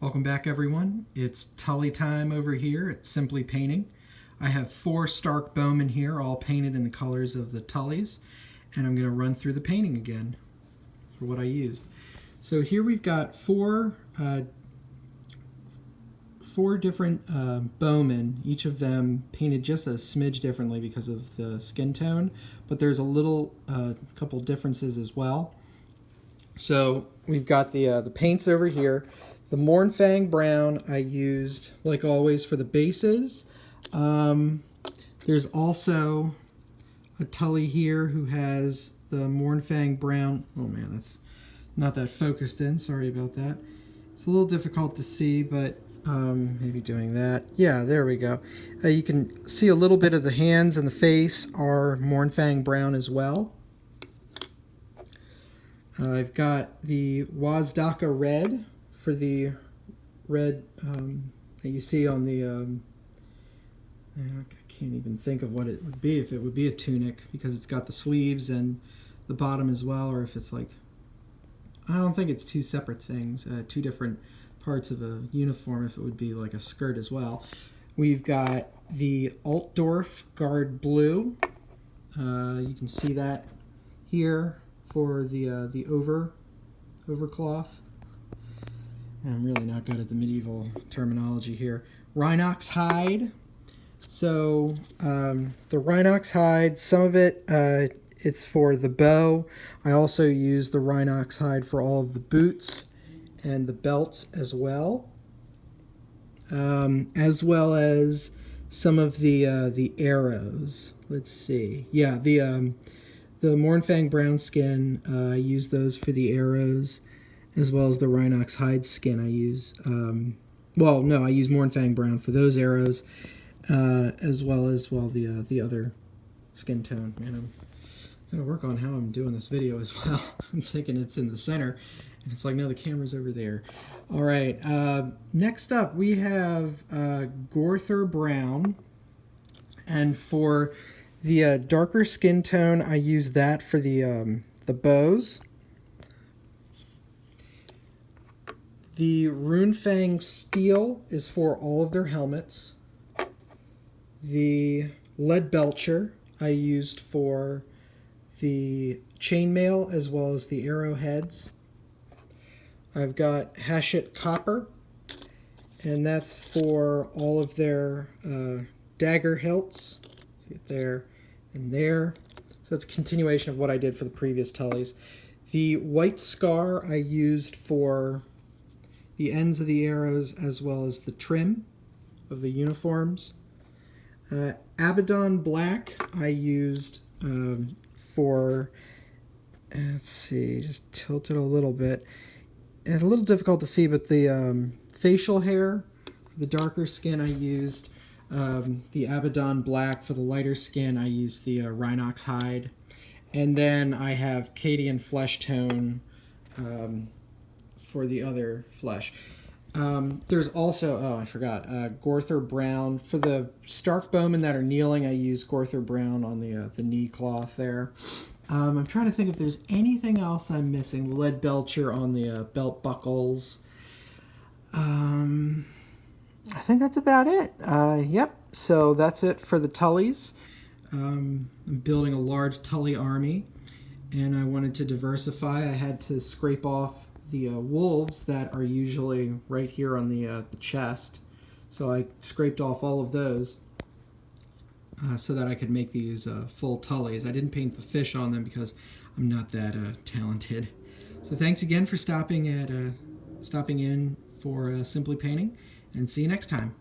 Welcome back, everyone. It's Tully time over here at Simply Painting. I have 4 Stark Bowmen here, all painted in the colors of the Tullys, and I'm going to run through the painting again for what I used. So here we've got four different Bowmen, each of them painted just a smidge differently because of the skin tone, but there's a little couple differences as well. So we've got the paints over here. The Mournfang Brown I used, like always, for the bases. There's also a Tully here who has the Mournfang Brown. Oh man, that's not that focused in. Sorry about that. It's a little difficult to see, but maybe doing that. Yeah, there we go. You can see a little bit of the hands and the face are Mournfang Brown as well. I've got the Wazdaka Red for the red that you see on the I can't even think of what it would be, if it would be a tunic, because it's got the sleeves and the bottom as well, or if it's like, I don't think it's 2 separate things, 2 different parts of a uniform, if it would be like a skirt as well. We've got the Altdorf Guard Blue. You can see that here for the overcloth. I'm really not good at the medieval terminology here. Rhinox hide. So the Rhinox hide, some of it it's for the bow. I also use the Rhinox hide for all of the boots and the belts as well as some of the arrows. Let's see. Yeah, the Mournfang Brown skin, I use those for the arrows, as well as the Rhinox hide skin I use. I use Mournfang Brown for those arrows, as well as the other skin tone. Man, I'm gonna work on how I'm doing this video as well. I'm thinking it's in the center, and it's like, no, the camera's over there. All right, next up we have Gorther Brown, and for the darker skin tone, I use that for the bows. The Runefang Steel is for all of their helmets. The Leadbelcher I used for the chainmail as well as the arrowheads. I've got Hachette Copper, and that's for all of their dagger hilts. See it there and there. So it's a continuation of what I did for the previous Tullys. The White Scar I used for the ends of the arrows as well as the trim of the uniforms. Abaddon Black I used for, let's see, just tilt it a little bit. It's a little difficult to see, but the facial hair, for the darker skin I used the Abaddon Black. For the lighter skin I used the Rhinox hide. And then I have Cadian Flesh Tone for the other flesh. There's also, I forgot, Gorther Brown. For the Stark Bowmen that are kneeling, I use Gorther Brown on the knee cloth there. I'm trying to think if there's anything else I'm missing. The Leadbelcher on the belt buckles. I think that's about it. Yep, so that's it for the Tullys. I'm building a large Tully army, and I wanted to diversify. I had to scrape off the wolves that are usually right here on the chest. So I scraped off all of those so that I could make these full Tullys. I didn't paint the fish on them because I'm not that talented. So thanks again for stopping in for Simply Painting, and see you next time.